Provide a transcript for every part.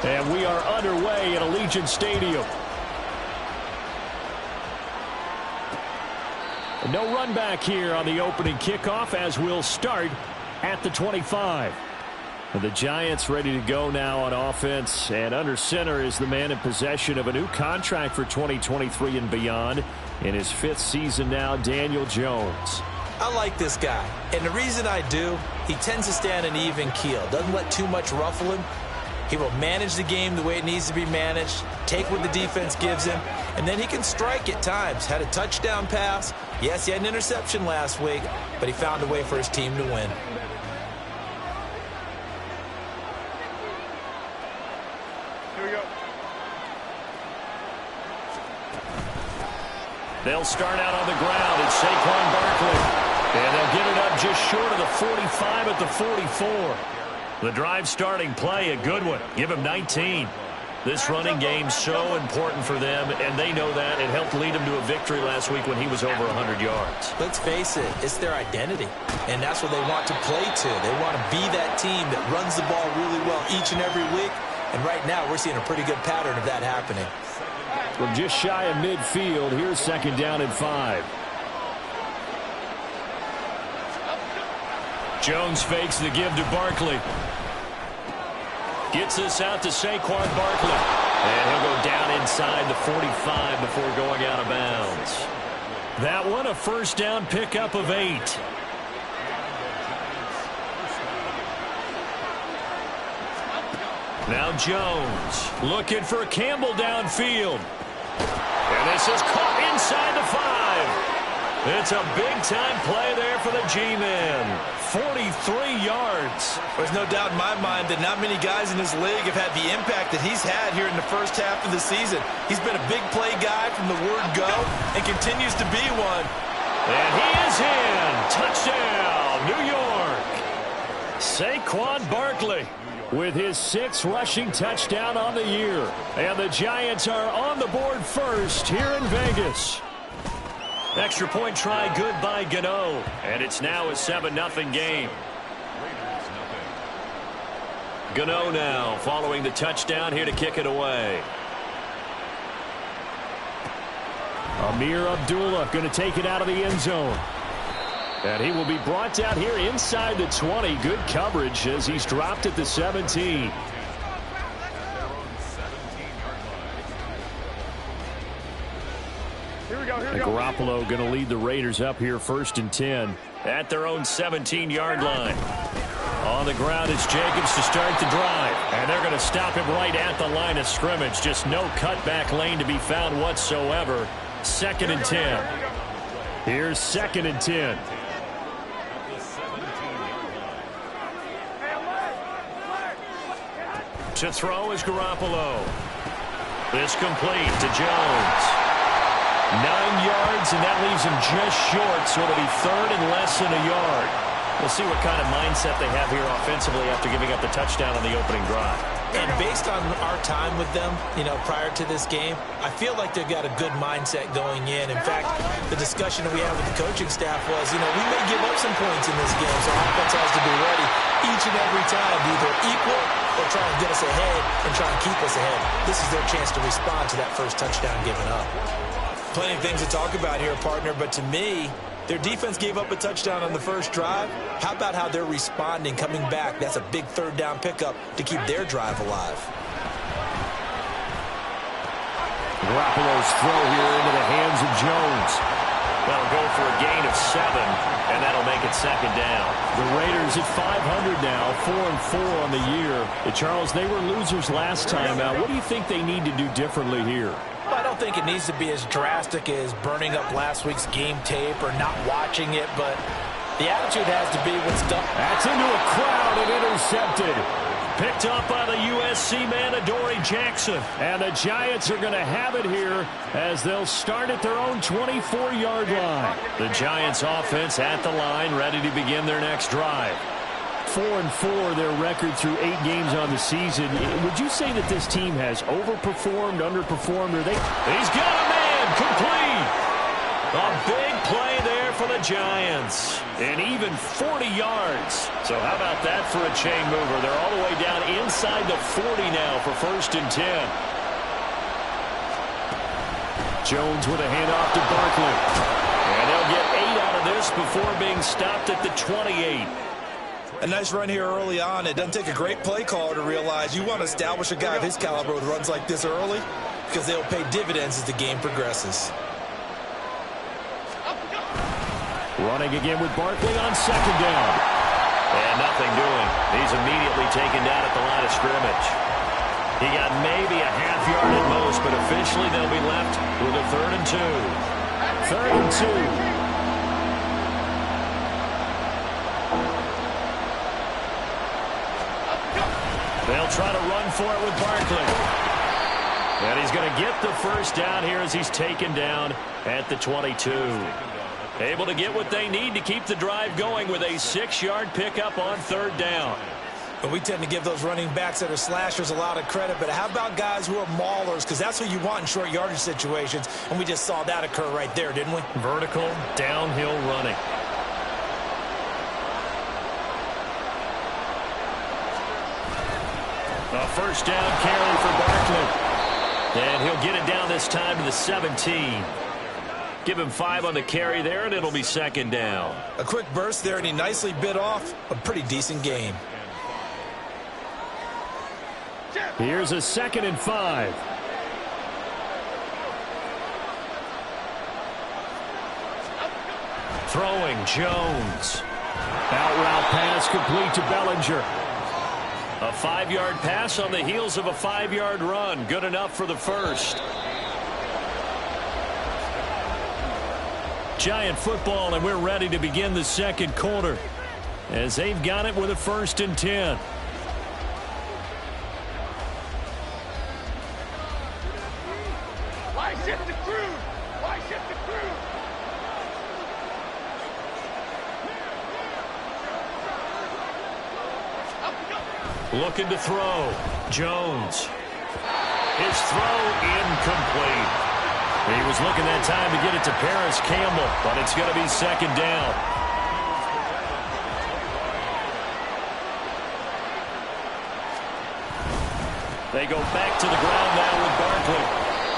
And we are underway at Allegiant Stadium. No run back here on the opening kickoff as we'll start at the 25. The Giants ready to go now on offense, and under center is the man in possession of a new contract for 2023 and beyond. In his 5th season now, Daniel Jones. I like this guy, and the reason I do, he tends to stay on an even keel, doesn't let too much ruffle him. He will manage the game the way it needs to be managed, take what the defense gives him, and then he can strike at times. Had a touchdown pass. Yes, he had an interception last week, but he found a way for his team to win. Here we go. They'll start out on the ground. It's Saquon Barkley. And they'll get it up just short of the 45 at the 44. The drive starting play, a good one. Give him 19. This running game so important for them, and they know that. It helped lead them to a victory last week when he was over 100 yards. Let's face it, it's their identity, and that's what they want to play to. They want to be that team that runs the ball really well each and every week, and right now we're seeing a pretty good pattern of that happening. From just shy of midfield, here's 2nd down and 5. Jones fakes the give to Barkley. Gets this out to Saquon Barkley. And he'll go down inside the 45 before going out of bounds. That one a 1st down pickup of 8. Now Jones looking for Campbell downfield. And this is caught inside the 5. It's a big-time play there for the G-Men. 43 yards. There's no doubt in my mind that not many guys in this league have had the impact that he's had here in the first half of the season. He's been a big play guy from the word go and continues to be one. And he is in. Touchdown, New York. Saquon Barkley with his 6th rushing touchdown on the year. And the Giants are on the board first here in Vegas. Extra point try good by Gano. And it's now a 7-0 game. Gano now following the touchdown here to kick it away. Amir Abdullah going to take it out of the end zone. And he will be brought down here inside the 20. Good coverage as he's dropped at the 17. And Garoppolo going to lead the Raiders up here 1st and 10 at their own 17-yard line. On the ground, it's Jacobs to start the drive. And they're going to stop him right at the line of scrimmage. Just no cutback lane to be found whatsoever. 2nd and 10. Here's 2nd and 10. To throw is Garoppolo. This complete to Jones. 9 yards, and that leaves him just short, so it'll be 3rd and less than a yard. We'll see what kind of mindset they have here offensively after giving up the touchdown on the opening drive. And based on our time with them, prior to this game, I feel like they've got a good mindset going in. In fact, the discussion that we had with the coaching staff was, we may give up some points in this game, so our offense has to be ready each and every time to either equal or try and get us ahead and try and keep us ahead. This is their chance to respond to that first touchdown given up. Plenty of things to talk about here, partner, but to me, their defense gave up a touchdown on the first drive. How about how they're responding, coming back? That's a big 3rd down pickup to keep their drive alive. Garoppolo's throw here into the hands of Jones. That'll go for a gain of 7, and that'll make it 2nd down. The Raiders at 500 now, 4-4 on the year. Charles, they were losers last time out. What do you think they need to do differently here? I don't think it needs to be as drastic as burning up last week's game tape or not watching it, but the attitude has to be what's done. That's into a crowd and intercepted. Picked up by the USC man, Adoree Jackson. And the Giants are going to have it here as they'll start at their own 24-yard line. The Giants offense at the line, ready to begin their next drive. 4-4 their record through 8 games on the season. Would you say that this team has overperformed, underperformed, or they... He's got a man complete. A big play there for the Giants. And even 40 yards. So how about that for a chain mover? They're all the way down inside the 40 now for 1st and 10. Jones with a handoff to Barkley. And they'll get 8 out of this before being stopped at the 28. A nice run here early on. It doesn't take a great play caller to realize you want to establish a guy of his caliber with runs like this early, because they'll pay dividends as the game progresses. Running again with Barkley on 2nd down. And nothing doing. He's immediately taken down at the line of scrimmage. He got maybe a half yard at most, but officially they'll be left with a 3rd and 2. 3rd and 2. They'll try to run for it with Barkley. And he's going to get the 1st down here as he's taken down at the 22. Able to get what they need to keep the drive going with a 6-yard pickup on 3rd down. But we tend to give those running backs that are slashers a lot of credit. But how about guys who are maulers? Because that's what you want in short yardage situations. And we just saw that occur right there, didn't we? Vertical, downhill running. A 1st down carry for Barkley. And he'll get it down this time to the 17. Give him 5 on the carry there, and it'll be 2nd down. A quick burst there, and he nicely bit off a pretty decent game. Here's a 2nd and 5. Throwing, Jones. Out route pass complete to Bellinger. A 5-yard pass on the heels of a 5-yard run. Good enough for the 1st. Giant football, and we're ready to begin the 2nd quarter as they've got it with a 1st and 10. Why shift the crew? Why shift the crew? Looking to throw. Jones. His throw incomplete. He was looking that time to get it to Paris Campbell, but it's going to be 2nd down. They go back to the ground now with Barkley.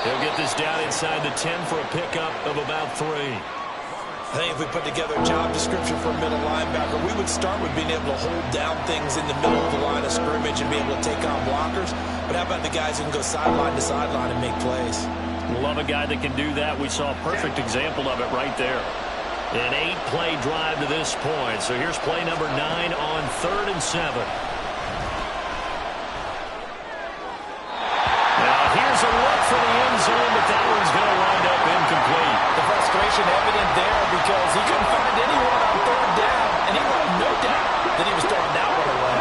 He'll get this down inside the 10 for a pickup of about 3. I think if we put together a job description for a middle linebacker, we would start with being able to hold down things in the middle of the line of scrimmage and be able to take on blockers. But how about the guys who can go sideline to sideline and make plays? Love a guy that can do that. We saw a perfect example of it right there. An 8-play drive to this point. So here's play number 9 on 3rd and 7. Now here's a look for the end zone, but that one's going to wind up incomplete. The frustration evident there because he couldn't find anyone on 3rd down, and he left no doubt that he was throwing that one away.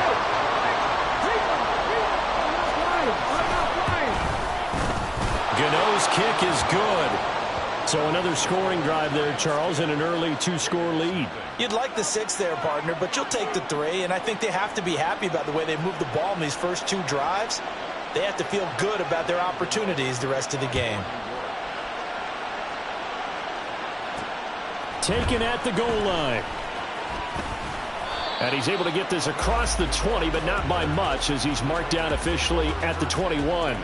Gano's kick is good. So another scoring drive there, Charles, and an early 2-score lead. You'd like the 6 there, partner, but you'll take the 3, and I think they have to be happy about the way they moved the ball in these first 2 drives. They have to feel good about their opportunities the rest of the game. Taken at the goal line. And he's able to get this across the 20, but not by much, as he's marked down officially at the 21.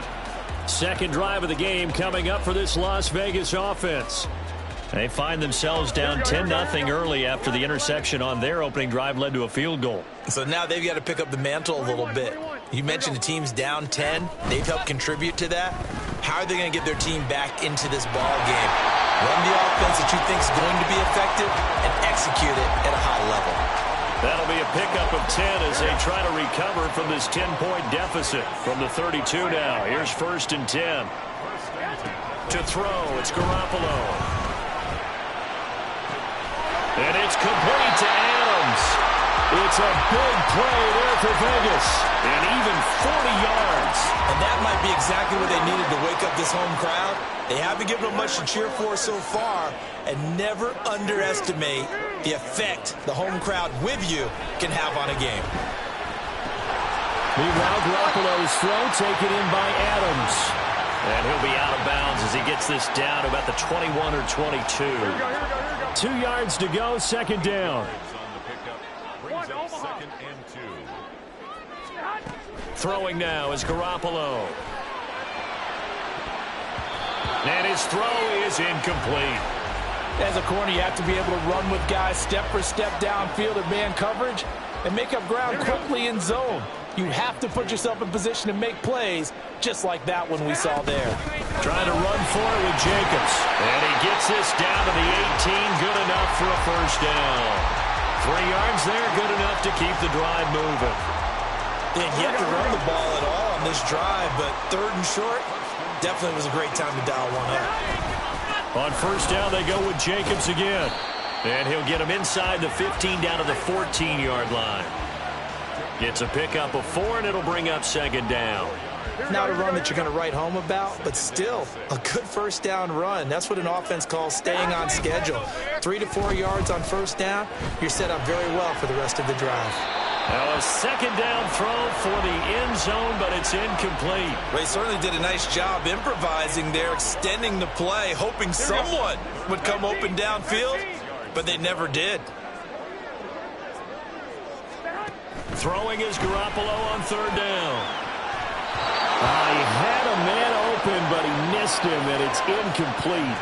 2nd drive of the game coming up for this Las Vegas offense. They find themselves down 10-0 early after the interception on their opening drive led to a field goal. So now they've got to pick up the mantle a little bit. You mentioned the team's down 10. They've helped contribute to that. How are they going to get their team back into this ball game? Run the offense that you think is going to be effective and execute it at a high level. That'll be a pickup of 10 as they try to recover from this 10-point deficit from the 32 now. Here's 1st and 10. To throw, it's Garoppolo. And it's complete to Adams. It's a big play there for Vegas. And even 40 yards. And that might be exactly what they needed to wake up this home crowd. They haven't given them much to cheer for so far. And never underestimate the effect the home crowd with you can have on a game. Meanwhile, Garoppolo's throw taken in by Adams. And he'll be out of bounds as he gets this down to about the 21 or 22. 2 yards to go, 2nd down. Throwing now is Garoppolo. And his throw is incomplete. As a corner, you have to be able to run with guys step for step downfield in man coverage and make up ground quickly in zone. You have to put yourself in position to make plays, just like that one we saw there. Trying to run for it with Jacobs. And he gets this down to the 18. Good enough for a first down. 3 yards there, good enough to keep the drive moving. Didn't get to run the ball at all on this drive, but 3rd and short, definitely was a great time to dial one up. On first down, they go with Jacobs again. And he'll get him inside the 15 down to the 14-yard line. Gets a pickup of 4, and it'll bring up 2nd down. Not a run that you're going to write home about, but still a good first down run. That's what an offense calls staying on schedule. 3 to 4 yards on first down, you're set up very well for the rest of the drive. Now a 2nd down throw for the end zone, but it's incomplete. Well, he certainly did a nice job improvising there, extending the play, hoping someone would come open downfield, but they never did. Throwing is Garoppolo on 3rd down. He had a man open, but he missed him, and it's incomplete.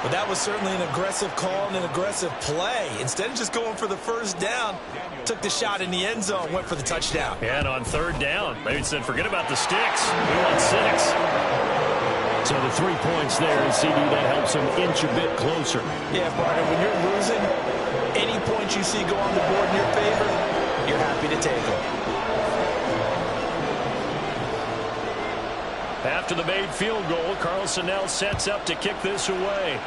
But that was certainly an aggressive call and an aggressive play. Instead of just going for the first down, took the shot in the end zone, went for the touchdown. And on 3rd down, they said, forget about the sticks. We want 6. So the 3 points there, and CD, that helps them inch a bit closer. Yeah, partner, when you're losing, any points you see go on the board in your favor, you're happy to take them. After the made field goal, Carlson now sets up to kick this away.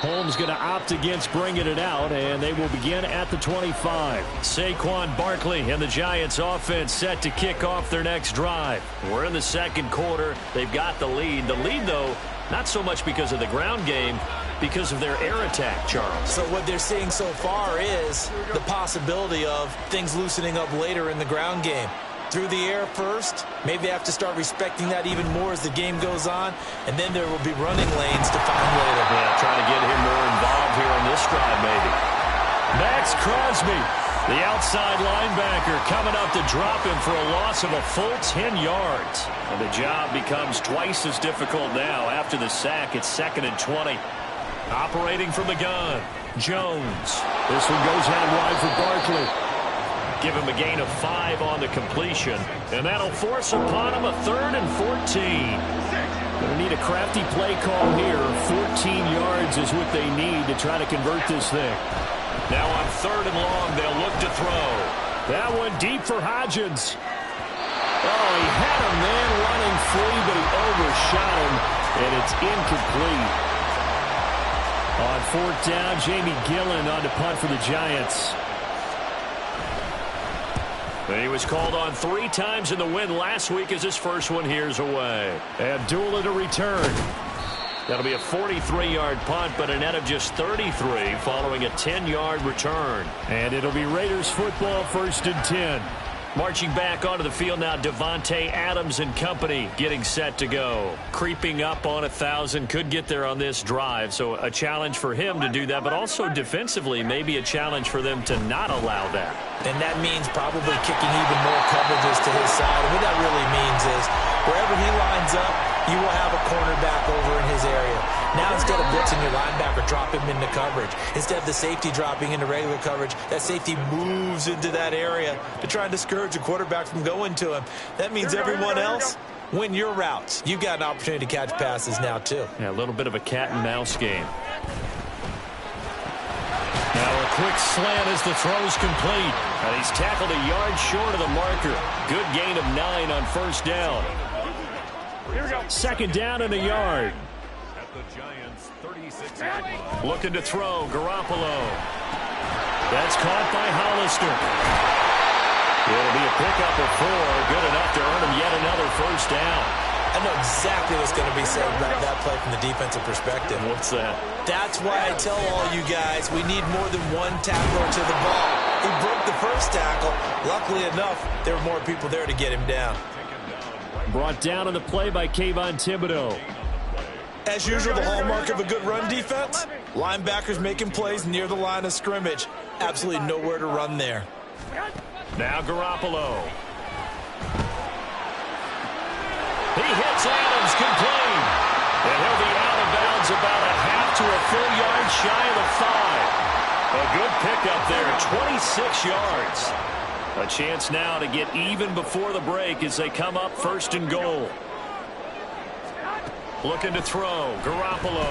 Holmes going to opt against bringing it out, and they will begin at the 25. Saquon Barkley and the Giants offense set to kick off their next drive. We're in the 2nd quarter. They've got the lead. The lead, though, not so much because of the ground game, because of their air attack, Charles. So what they're seeing so far is the possibility of things loosening up later in the ground game. Through the air first, maybe they have to start respecting that even more as the game goes on, and then there will be running lanes to find later. Yeah, trying to get him more involved here on this drive, maybe. Max Crosby, the outside linebacker, coming up to drop him for a loss of a full 10 yards. And the job becomes twice as difficult now. After the sack, it's 2nd and 20. Operating from the gun, Jones. This one goes out wide for Barkley. Give him a gain of 5 on the completion, and that'll force upon him a 3rd and 14. Going to need a crafty play call here. 14 yards is what they need to try to convert this thing. Now on 3rd and long, they'll look to throw. That one deep for Hodgins. Oh, he had a man running free, but he overshot him, and it's incomplete. On 4th down, Jamie Gillen on to punt for the Giants. And he was called on 3 times in the win last week as his first one here's away. Abdullah to return. That'll be a 43-yard punt, but a net of just 33 following a 10-yard return. And it'll be Raiders football, 1st and 10. Marching back onto the field now, Devontae Adams and company getting set to go. Creeping up on 1,000, could get there on this drive, so a challenge for him to do that, but also defensively maybe a challenge for them to not allow that. And that means probably kicking even more coverages to his side. And what that really means is wherever he lines up, you will have a cornerback over in his area. Now instead of blitzing your linebacker, drop him into coverage. Instead of the safety dropping into regular coverage, that safety moves into that area to try and discourage the quarterback from going to him. That means everyone else, win your routes. You've got an opportunity to catch passes now too. Yeah, a little bit of a cat and mouse game. Now a quick slant as the throw's complete. And he's tackled a yard short of the marker. Good gain of 9 on first down. 2nd down and a yard. At the Giants 36. Looking to throw, Garoppolo. That's caught by Hollister. It'll be a pickup of 4. Good enough to earn him yet another first down. I know exactly what's going to be said about that play from the defensive perspective. What's that? That's why I tell all you guys we need more than one tackler to the ball. He broke the first tackle. Luckily enough, there were more people there to get him down. Brought down on the play by Kayvon Thibodeau. As usual, the hallmark of a good run defense, linebackers making plays near the line of scrimmage. Absolutely nowhere to run there. Now Garoppolo. He hits Adams complete. And he'll be out of bounds about a half to a full yard shy of the 5. A good pickup there, 26 yards. A chance now to get even before the break as they come up 1st and goal. Looking to throw, Garoppolo.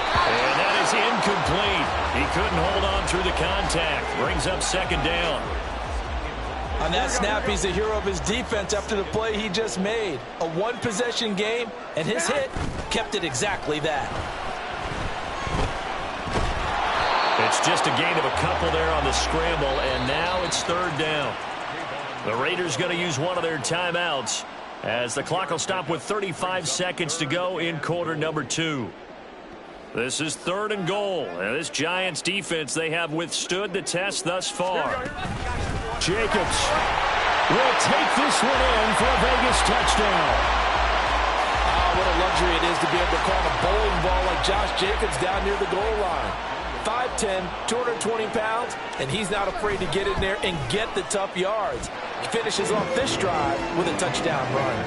And that is incomplete. He couldn't hold on through the contact. Brings up 2nd down. On that snap, he's the hero of his defense after the play he just made. A one-possession game, and his hit kept it exactly that. It's just a gain of a couple there on the scramble, and now it's 3rd down. The Raiders going to use one of their timeouts as the clock will stop with 35 seconds to go in quarter number 2. This is 3rd and goal. And this Giants defense, they have withstood the test thus far. Jacobs will take this one in for a Vegas touchdown. What a luxury it is to be able to call a bowling ball like Josh Jacobs down near the goal line. 5'10", 220 pounds, and he's not afraid to get in there and get the tough yards. He finishes off this drive with a touchdown run.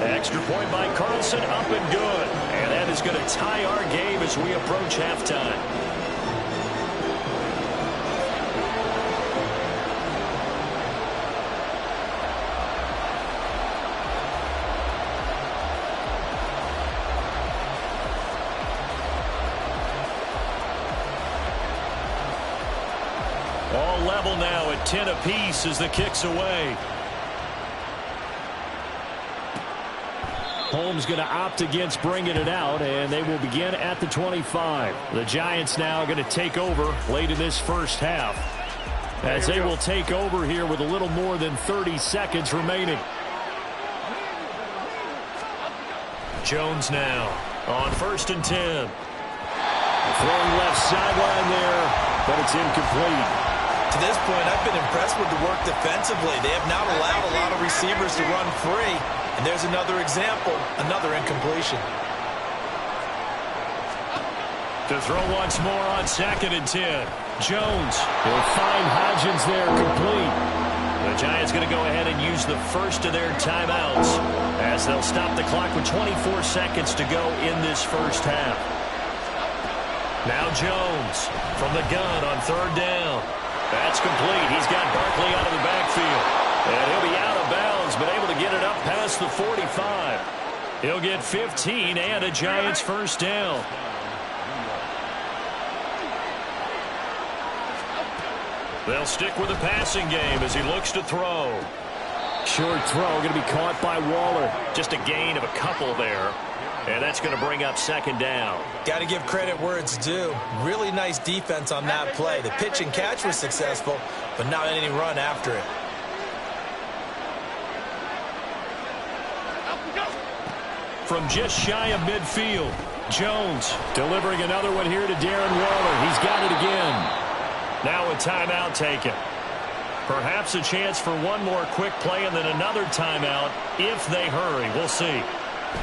Extra point by Carlson, up and good. And that is going to tie our game as we approach halftime. All level now at 10 apiece as the kick's away. Holmes going to opt against bringing it out, and they will begin at the 25. The Giants now going to take over late in this first half as they will take over here with a little more than 30 seconds remaining. Jones now on 1st and 10. Throwing left sideline there, but it's incomplete. To this point, I've been impressed with the work defensively. They have not allowed a lot of receivers to run free. And there's another example, another incompletion. To throw once more on 2nd and 10. Jones will find Hodgins there complete. The Giants going to go ahead and use the first of their timeouts as they'll stop the clock with 24 seconds to go in this first half. Now Jones from the gun on 3rd down. That's complete. He's got Barkley out of the backfield. And he'll be out of bounds, but able to get it up past the 45. He'll get 15 and a Giants first down. They'll stick with the passing game as he looks to throw. Short throw going to be caught by Waller. Just a gain of a couple there. And that's going to bring up 2nd down. Got to give credit where it's due. Really nice defense on that play. The pitch and catch was successful, but not any run after it. From just shy of midfield, Jones delivering another one here to Darren Waller. He's got it again. Now a timeout taken. Perhaps a chance for one more quick play and then another timeout if they hurry. We'll see.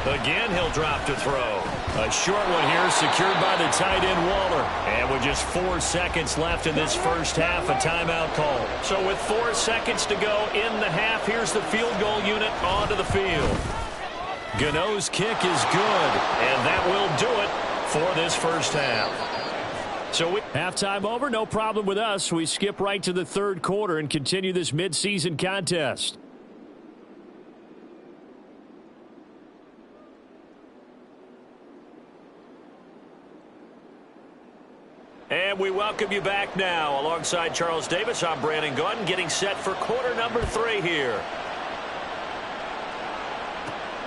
Again, he'll drop to throw. A short one here secured by the tight end Waller. And with just 4 seconds left in this first half, a timeout call. So with 4 seconds to go in the half, here's the field goal unit onto the field. Gano's kick is good, and that will do it for this first half. So halftime over, no problem with us. We skip right to the 3rd quarter and continue this midseason contest. And we welcome you back now. Alongside Charles Davis, I'm Brandon Gunn, getting set for quarter number 3 here.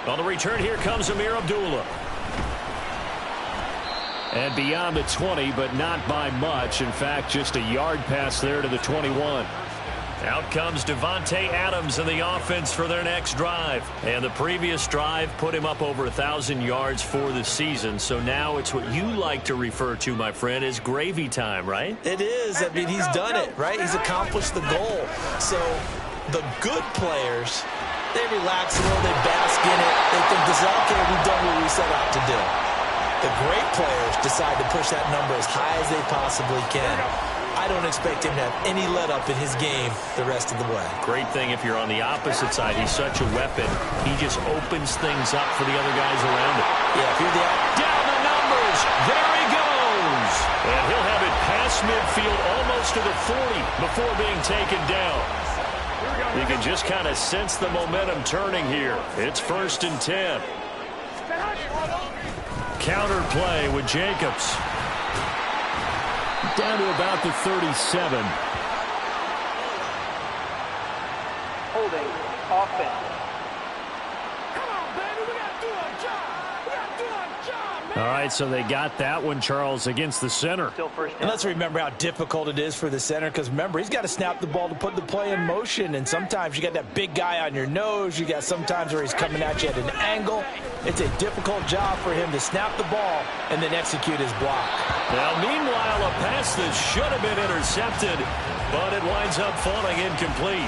On the return, here comes Amir Abdullah. And beyond the 20, but not by much. In fact, just a yard pass there to the 21. Out comes Devontae Adams in the offense for their next drive. And the previous drive put him up over 1,000 yards for the season. So now it's what you like to refer to, my friend, as gravy time, right? It is. I mean, he's done it, right? He's accomplished the goal. So the good players, they relax a little, they bask in it. They think this is okay, we've done what we set out to do. The great players decide to push that number as high as they possibly can. I don't expect him to have any let-up in his game the rest of the way. Great thing if you're on the opposite side. He's such a weapon. He just opens things up for the other guys around him. Yeah, if you're the down the numbers. There he goes. And he'll have it past midfield almost to the 40 before being taken down. You can just kind of sense the momentum turning here. It's 1st and 10. Counter play with Jacobs. Down to about the 37. Holding offense. All right, so they got that one, Charles, against the center. And let's remember how difficult it is for the center, because remember, he's got to snap the ball to put the play in motion, and sometimes you got that big guy on your nose. You got sometimes where he's coming at you at an angle. It's a difficult job for him to snap the ball and then execute his block. Now, meanwhile, a pass that should have been intercepted, but it winds up falling incomplete.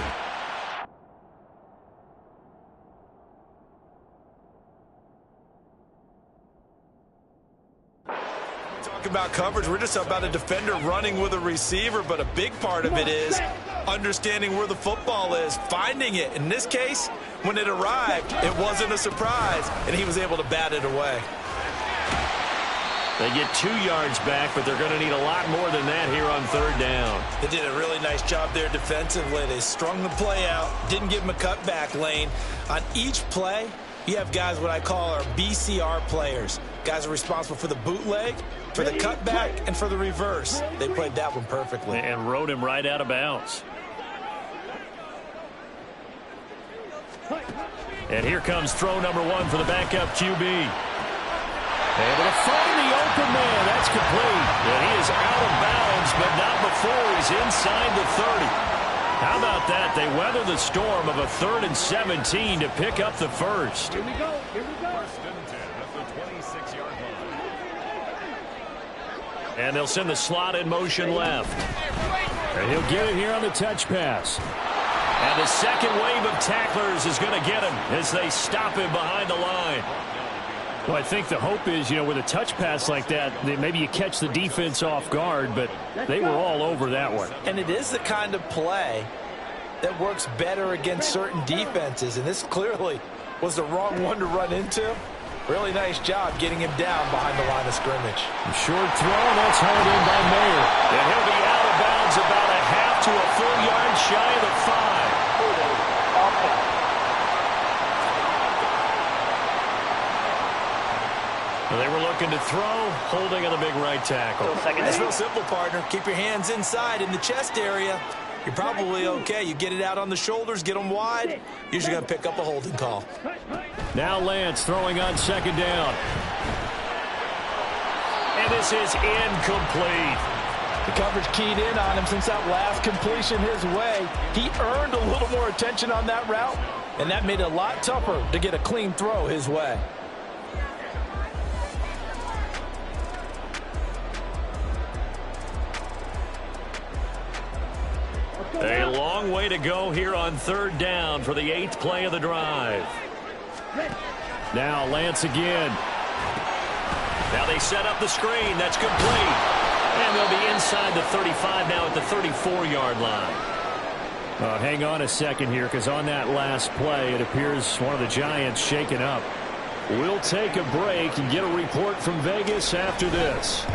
About coverage, we're just about a defender running with a receiver, but a big part of it is understanding where the football is, finding it. In this case, when it arrived, it wasn't a surprise, and he was able to bat it away. They get 2 yards back, but they're going to need a lot more than that here on 3rd down. They did a really nice job there defensively. They strung the play out, didn't give him a cutback lane. On each play, you have guys what I call our BCR players. Guys are responsible for the bootleg, for the cutback, and for the reverse. They played that one perfectly. And rode him right out of bounds. And here comes throw number 1 for the backup QB. Able to find the open man. That's complete. And he is out of bounds, but not before he's inside the 30. How about that? They weather the storm of a 3rd and 17 to pick up the first. Here we go. First and 10 at the 26-yard line. And they'll send the slot in motion left. And he'll get it here on the touch pass. And the second wave of tacklers is going to get him as they stop him behind the line. Well, I think the hope is, with a touch pass like that, maybe you catch the defense off guard, but they were all over that one. And it is the kind of play that works better against certain defenses, and this clearly was the wrong one to run into. Really nice job getting him down behind the line of scrimmage. Short throw, that's hauled in by Mayer. And he'll be out of bounds about a half to a full yard shy of the 5. They were looking to throw, holding on the big right tackle. It's real simple, partner. Keep your hands inside in the chest area. You're probably okay. You get it out on the shoulders, get them wide. Usually going to pick up a holding call. Now Lance throwing on 2nd down. And this is incomplete. The coverage keyed in on him since that last completion his way. He earned a little more attention on that route, and that made it a lot tougher to get a clean throw his way. A long way to go here on 3rd down for the 8th play of the drive. Now Lance again. Now they set up the screen. That's complete. And they'll be inside the 35 now at the 34-yard line. Hang on a second here, because on that last play, it appears one of the Giants shaken up. We'll take a break and get a report from Vegas after this.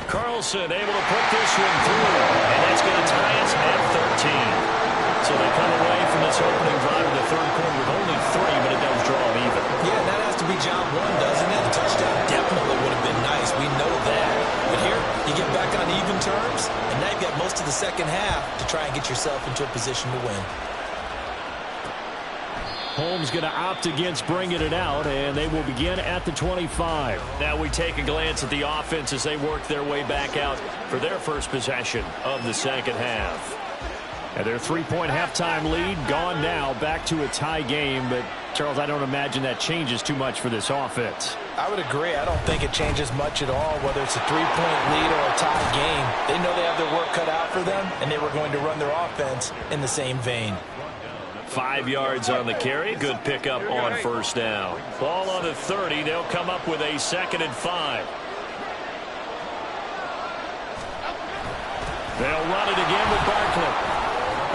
Carlson able to put this one through, and that's going to tie us at 13. So they come away from this opening drive in the 3rd quarter with only 3, but it does draw them even. Yeah, that has to be job 1, doesn't it? A touchdown definitely would have been nice. We know that. But here, you get back on even terms, and now you've got most of the second half to try and get yourself into a position to win. Holmes going to opt against bringing it out, and they will begin at the 25. Now we take a glance at the offense as they work their way back out for their first possession of the second half. And their 3-point halftime lead gone now, back to a tie game. But, Charles, I don't imagine that changes too much for this offense. I would agree. I don't think it changes much at all, whether it's a 3-point lead or a tie game. They know they have their work cut out for them, and they were going to run their offense in the same vein. 5 yards on the carry. Good pickup on 1st down. Ball on the 30. They'll come up with a 2nd and 5. They'll run it again with Barkley.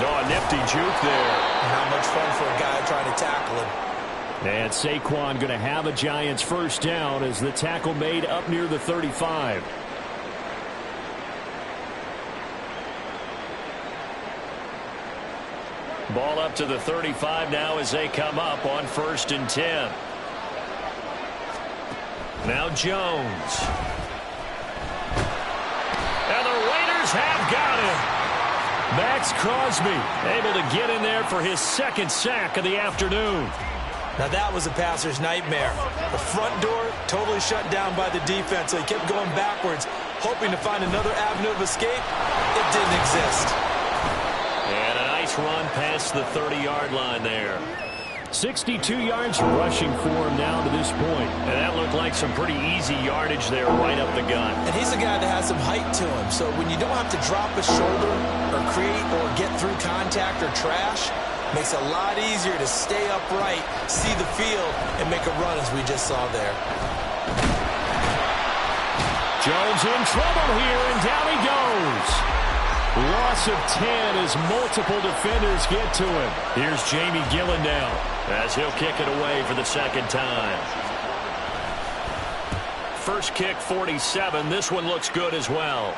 Oh, a nifty juke there. Not much fun for a guy trying to tackle him. And Saquon going to have a Giants first down as the tackle made up near the 35. Ball up to the 35 now as they come up on 1st and 10. Now Jones. And the Raiders have got him. Max Crosby able to get in there for his 2nd sack of the afternoon. Now that was a passer's nightmare. The front door totally shut down by the defense, so he kept going backwards, hoping to find another avenue of escape. It didn't exist. And a nice run past the 30-yard line there. 62 yards rushing for him now to this point. And that looked like some pretty easy yardage there right up the gut. And he's a guy that has some height to him, so when you don't have to drop a shoulder or create or get through contact or trash, makes it a lot easier to stay upright, see the field, and make a run as we just saw there. Jones in trouble here, and down he goes. Loss of 10 as multiple defenders get to him. Here's Jamie Gillen now as he'll kick it away for the 2nd time. First kick, 47. This one looks good as well.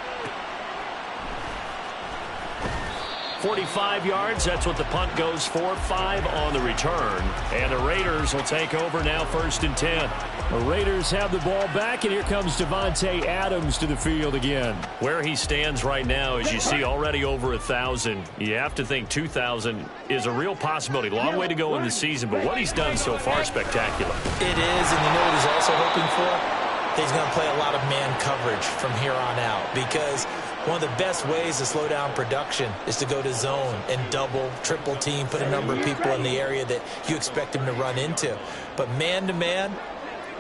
45 yards, that's what the punt goes for. 5 on the return. And the Raiders will take over now 1st and 10. The Raiders have the ball back, and here comes Davante Adams to the field again. Where he stands right now, as you see, already over 1,000. You have to think 2,000 is a real possibility. Long way to go in the season, but what he's done so far, spectacular. It is, and you know what he's also hoping for? He's going to play a lot of man coverage from here on out, because one of the best ways to slow down production is to go to zone and double, triple team, put a number of people in the area that you expect him to run into. But man-to-man,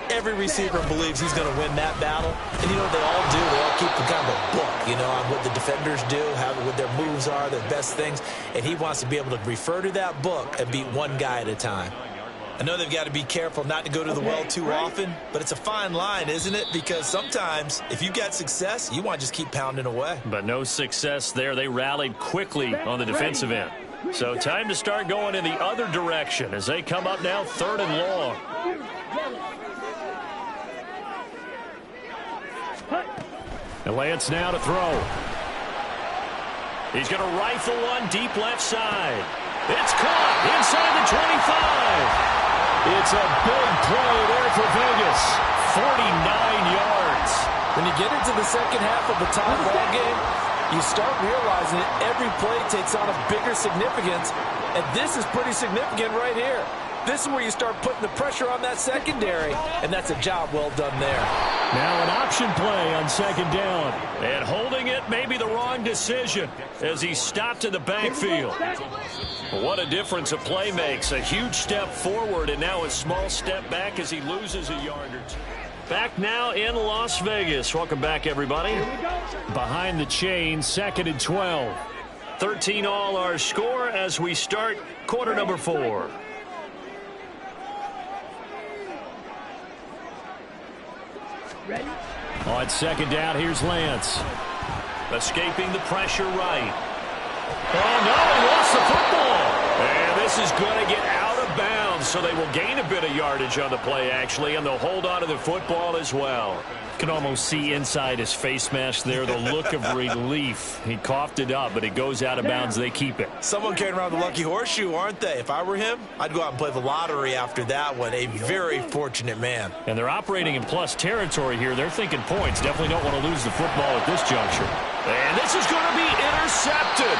every receiver believes he's going to win that battle. And you know what they all do? They all keep kind of a book, you know, on what the defenders do, what their moves are, their best things. And he wants to be able to refer to that book and beat one guy at a time. I know they've got to be careful not to go to the well too often, but it's a fine line, isn't it? Because sometimes if you got success, you want to just keep pounding away. But no success there. They rallied quickly on the defensive end. So time to start going in the other direction as they come up now 3rd and long. And Lance now to throw. He's going to rifle one deep left side. It's caught inside the 25. It's a big play there for Vegas. 49 yards. When you get into the second half of a tie ball game, you start realizing that every play takes on a bigger significance, and this is pretty significant right here. This is where you start putting the pressure on that secondary, and that's a job well done there. Now an option play on 2nd down. And holding it may be the wrong decision as he stopped in the backfield. What a difference a play makes. A huge step forward and now a small step back as he loses a yard or two. Back now in Las Vegas. Welcome back, everybody. Behind the chain, 2nd and 12. 13 all our score as we start quarter number 4. Ready? On 2nd down, here's Lance. Escaping the pressure right. Oh, no, he lost the football. And this is going to get out of bounds, so they will gain a bit of yardage on the play, actually, and they'll hold on to the football as well. Can almost see inside his face mask there the look of relief. He coughed it up, but it goes out of bounds. They keep it. Someone carrying around the lucky horseshoe, aren't they? If I were him, I'd go out and play the lottery after that one. A very fortunate man. And they're operating in plus territory here. They're thinking points. Definitely don't want to lose the football at this juncture. And this is going to be intercepted.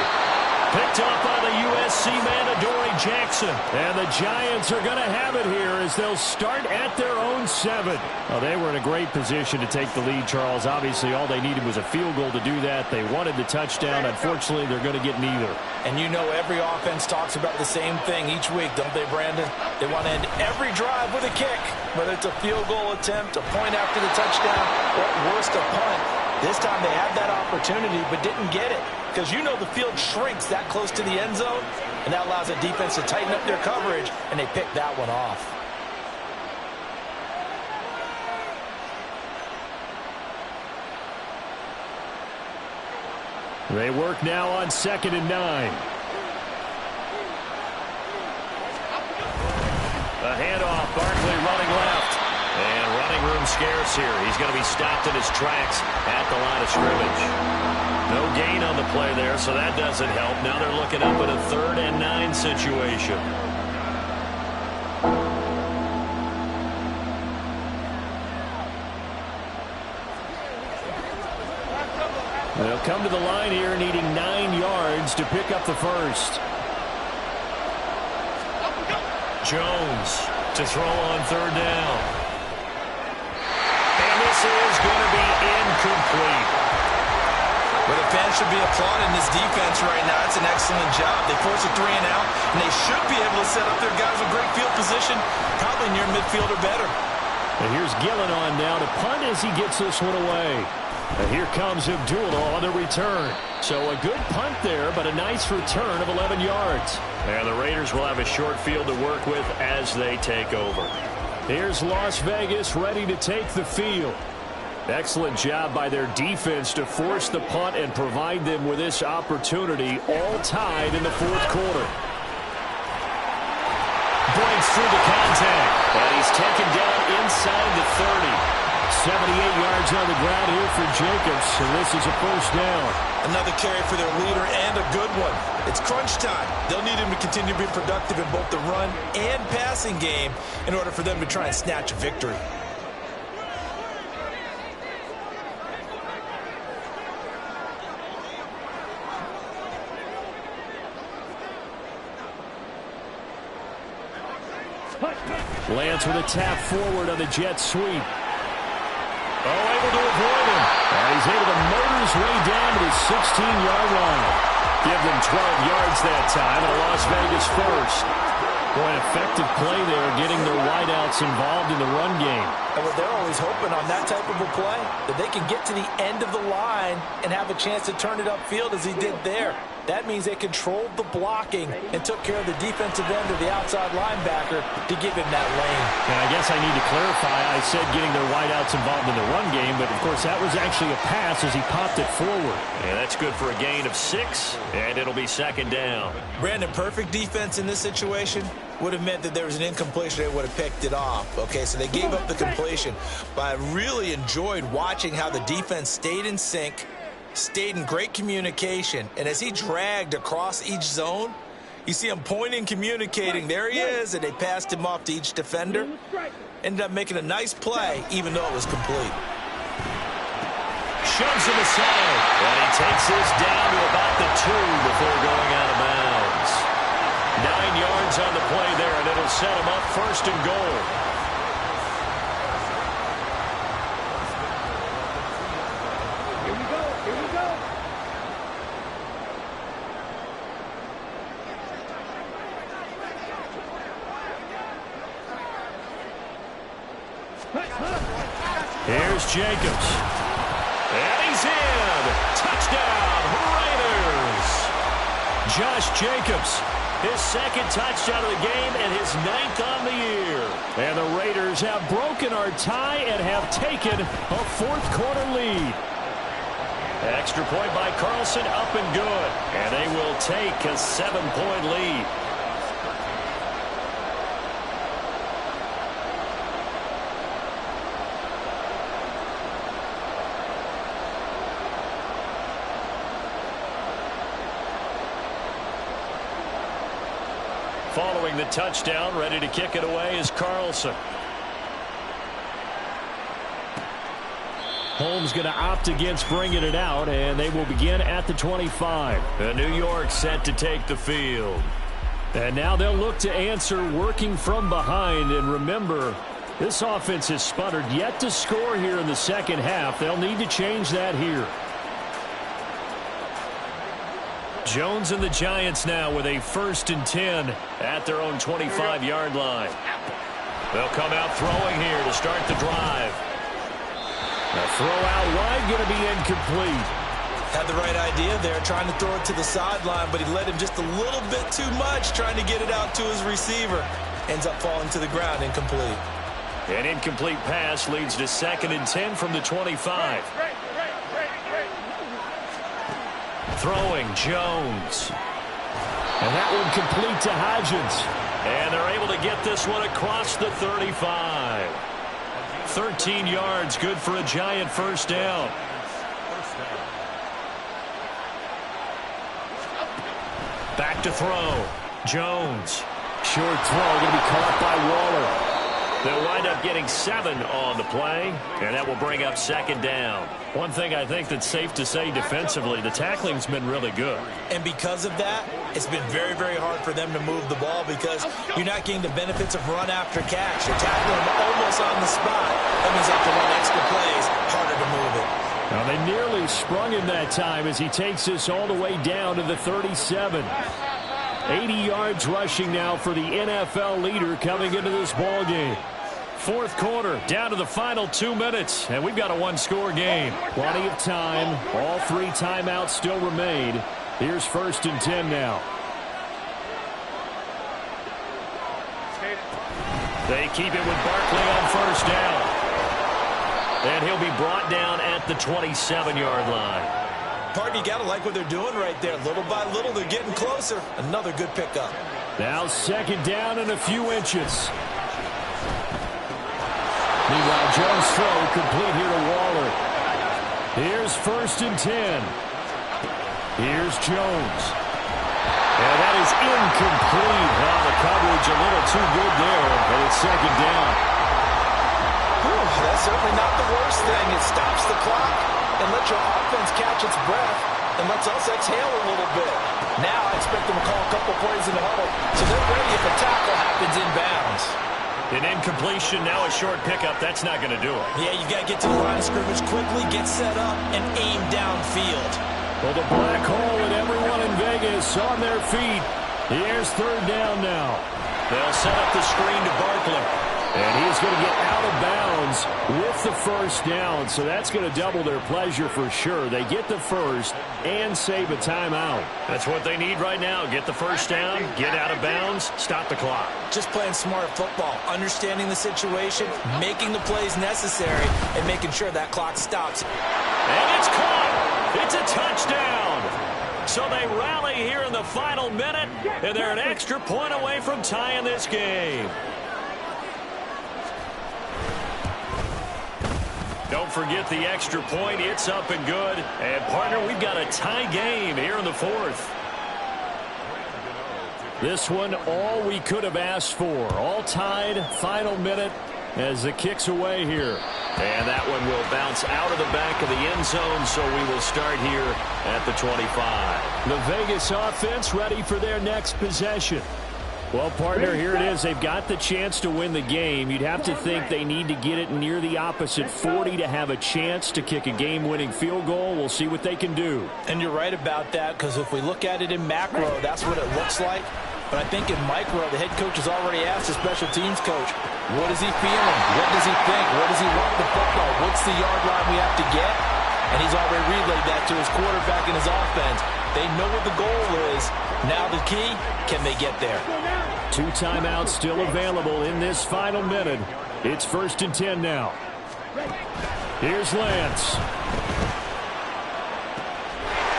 Picked up by the USC man, Adoree Jackson. And the Giants are going to have it here as they'll start at their own 7. Well, they were in a great position to take the lead, Charles. Obviously, all they needed was a field goal to do that. They wanted the touchdown. Unfortunately, they're going to get neither. And you know every offense talks about the same thing each week, don't they, Brandon? They want to end every drive with a kick, whether it's a field goal attempt, a point after the touchdown, or at worst, a punt. This time they had that opportunity but didn't get it because you know the field shrinks that close to the end zone, and that allows the defense to tighten up their coverage, and they picked that one off. They work now on 2nd and 9. A handoff, Barkley running left. And running room scarce here. He's going to be stopped in his tracks at the line of scrimmage. No gain on the play there, so that doesn't help. Now they're looking up at a 3rd and 9 situation. They'll come to the line here needing 9 yards to pick up the first. Jones to throw on 3rd down. And this is going to be incomplete. Well, the fans should be applauding this defense right now. It's an excellent job. They force a 3 and out, and they should be able to set up their guys with great field position, probably near midfield or better. And here's Gillen on now to punt as he gets this one away. And here comes Abdullah on the return. So a good punt there, but a nice return of 11 yards. And the Raiders will have a short field to work with as they take over. Here's Las Vegas ready to take the field. Excellent job by their defense to force the punt and provide them with this opportunity, all tied in the 4th quarter. Breaks through the contact, but he's taken down inside the 30. 78 yards on the ground here for Jacobs, and this is a 1st down. Another carry for their leader and a good one. It's crunch time. They'll need him to continue to be productive in both the run and passing game in order for them to try and snatch a victory. Lance with a tap forward on the jet sweep. Oh, able to avoid him. And he's able to motor his way down to the 16-yard line. Give them 12 yards that time, and a Las Vegas first. Boy, an effective play there, getting their wideouts involved in the run game. And what they're always hoping on that type of a play, that they can get to the end of the line and have a chance to turn it upfield as he did there. That means they controlled the blocking and took care of the defensive end of the outside linebacker to give him that lane. And I guess I need to clarify, I said getting their wideouts involved in the run game, but of course that was actually a pass as he popped it forward. And that's good for a gain of 6, and it'll be 2nd down. Brandon, perfect defense in this situation would have meant that there was an incompletion. They would have picked it off. Okay, so they gave up the completion, but I really enjoyed watching how the defense stayed in sync, stayed in great communication, and as he dragged across each zone, you see him pointing, communicating. There he is, and they passed him off to each defender. Ended up making a nice play, even though it was complete. Shoves him aside, and he takes this down to about the 2 before going out of bounds. 9 yards on the play there, and it'll set him up 1st and goal. Here's Jacobs. And he's in. Touchdown, Raiders. Josh Jacobs, his 2nd touchdown of the game and his 9th on the year. And the Raiders have broken our tie and have taken a 4th quarter lead. Extra point by Carlson, up and good. And they will take a 7-point lead. Following the touchdown, ready to kick it away is Carlson. Holmes going to opt against bringing it out, and they will begin at the 25. New York set to take the field. And now they'll look to answer working from behind. And remember, this offense has sputtered yet to score here in the 2nd half. They'll need to change that here. Jones and the Giants now with a 1st and 10 at their own 25-yard line. They'll come out throwing here to start the drive. A throw out wide, going to be incomplete. Had the right idea there, trying to throw it to the sideline, but he let him just a little bit too much, trying to get it out to his receiver. Ends up falling to the ground, incomplete. An incomplete pass leads to 2nd and 10 from the 25. Throwing Jones. And that one complete to Hodgins. And they're able to get this one across the 35. 13 yards, good for a Giant first down. Back to throw. Jones. Short throw, going to be caught by Waller. They'll wind up getting 7 on the play, and that will bring up second down. One thing I think that's safe to say defensively, the tackling's been really good. And because of that, it's been very, very hard for them to move the ball because you're not getting the benefits of run after catch. You're tackling them almost on the spot. That means they have to run extra plays, harder to move it. Now they nearly sprung him that time as he takes this all the way down to the 37. 80 yards rushing now for the NFL leader coming into this ball game. Fourth quarter, down to the final 2 minutes, and we've got a one-score game. Plenty of time. All 3 timeouts still remain. Here's 1st and 10 now. They keep it with Barkley on first down. And he'll be brought down at the 27-yard line. Partner, you got to like what they're doing right there. Little by little, they're getting closer. Another good pickup. Now second down and a few inches. Meanwhile, Jones' throw complete here to Waller. Here's 1st and 10. Here's Jones. And that is incomplete. Well, the coverage a little too good there, but it's second down. That's certainly not the worst thing. It stops the clock and lets your offense catch its breath and lets us exhale a little bit. Now I expect them to call a couple plays in the huddle so they're ready if a tackle happens inbounds. An incompletion, now a short pickup. That's not going to do it. Yeah, you've got to get to the line of scrimmage quickly, get set up, and aim downfield. Well, the black hole and everyone in Vegas on their feet. Here's 3rd down now. They'll set up the screen to Barkley. And he's going to get out of bounds with the first down. So that's going to double their pleasure for sure. They get the first and save a timeout. That's what they need right now. Get the first down, get out of bounds, stop the clock. Just playing smart football, understanding the situation, making the plays necessary, and making sure that clock stops. And it's caught. It's a touchdown. So they rally here in the final minute, and they're an extra point away from tying this game. Don't forget the extra point. It's up and good. And, partner, we've got a tie game here in the 4th. This one, all we could have asked for. All tied, final minute as the kick's away here. And that one will bounce out of the back of the end zone, so we will start here at the 25. The Vegas offense ready for their next possession. Well, partner, here it is. They've got the chance to win the game. You'd have to think they need to get it near the opposite 40 to have a chance to kick a game-winning field goal. We'll see what they can do. And you're right about that, because if we look at it in macro, that's what it looks like. But I think in micro, the head coach has already asked the special teams coach, what is he feeling? What does he think? Where does he want the football? What's the yard line we have to get? And he's already relayed that to his quarterback and his offense. They know what the goal is. Now the key, can they get there? 2 timeouts still available in this final minute. It's 1st and 10 now. Here's Lance.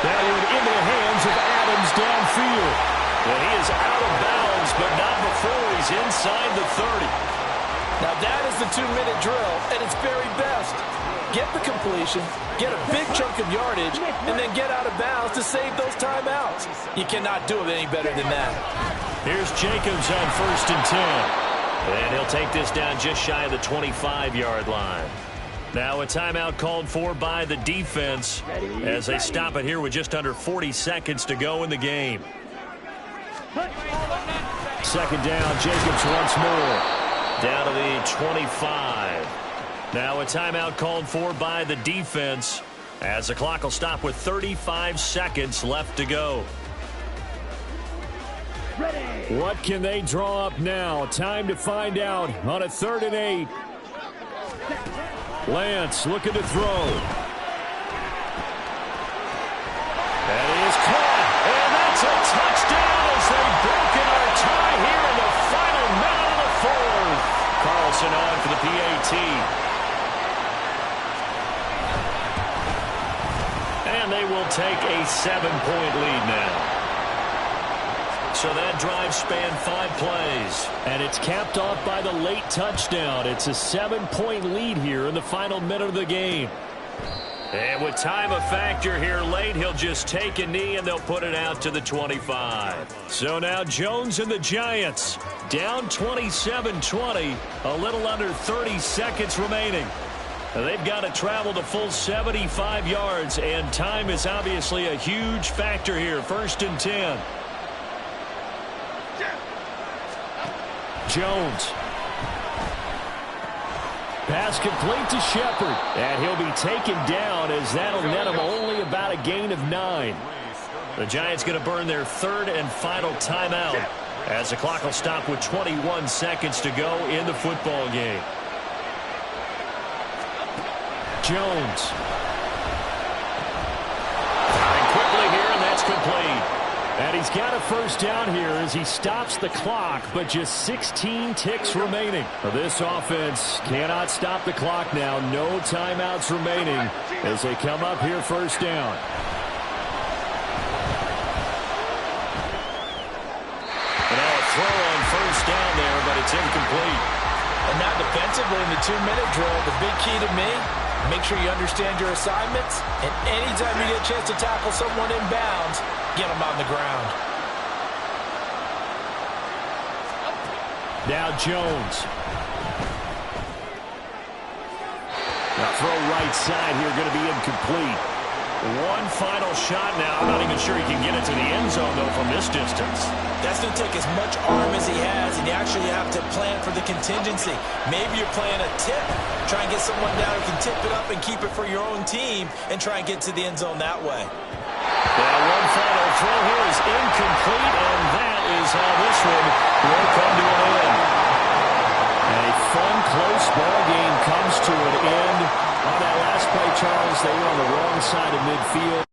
Valued into the hands of Adams downfield. And he is out of bounds, but not before he's inside the 30. Now that is the 2-minute drill at its very best. Get the completion, get a big chunk of yardage, and then get out of bounds to save those timeouts. You cannot do it any better than that. Here's Jacobs on 1st and 10. And he'll take this down just shy of the 25-yard line. Now a timeout called for by the defense as they stop it here with just under 40 seconds to go in the game. Second down, Jacobs once more. Down to the 25. Now a timeout called for by the defense as the clock will stop with 35 seconds left to go. What can they draw up now? Time to find out on a 3rd and 8. Lance looking to throw. That is caught. And that's a touchdown as they've broken our tie here in the final minute of the 4th. Carlson on for the PAT. And they will take a 7-point lead now. So that drive spanned 5 plays. And it's capped off by the late touchdown. It's a 7-point lead here in the final minute of the game. And with time a factor here late, he'll just take a knee and they'll put it out to the 25. So now Jones and the Giants down 27-20, a little under 30 seconds remaining. They've got to travel the full 75 yards, and time is obviously a huge factor here. 1st and 10. Jones. Pass complete to Shepard, and he'll be taken down as that'll net him only about a gain of 9. The Giants going to burn their 3rd and final timeout as the clock will stop with 21 seconds to go in the football game. Jones. And quickly here, and that's complete. And he's got a 1st down here as he stops the clock, but just 16 ticks remaining. This offense cannot stop the clock now. No timeouts remaining as they come up here 1st down. And now a throw on 1st down there, but it's incomplete. And now defensively in the 2-minute drill, the big key to me, make sure you understand your assignments, and anytime you get a chance to tackle someone in bounds, get them on the ground. Now Jones. Now throw right side here, going to be incomplete. One final shot now. I'm not even sure he can get it to the end zone, though, from this distance. That's going to take as much arm as he has, and you actually have to plan for the contingency. Maybe you're playing a tip. Try and get someone down who can tip it up and keep it for your own team and try and get to the end zone that way. Yeah, one final throw here is incomplete, and that is how this one will come to an end. A fun, close ball game comes to an end. On that last play, Charles, they were on the wrong side of midfield.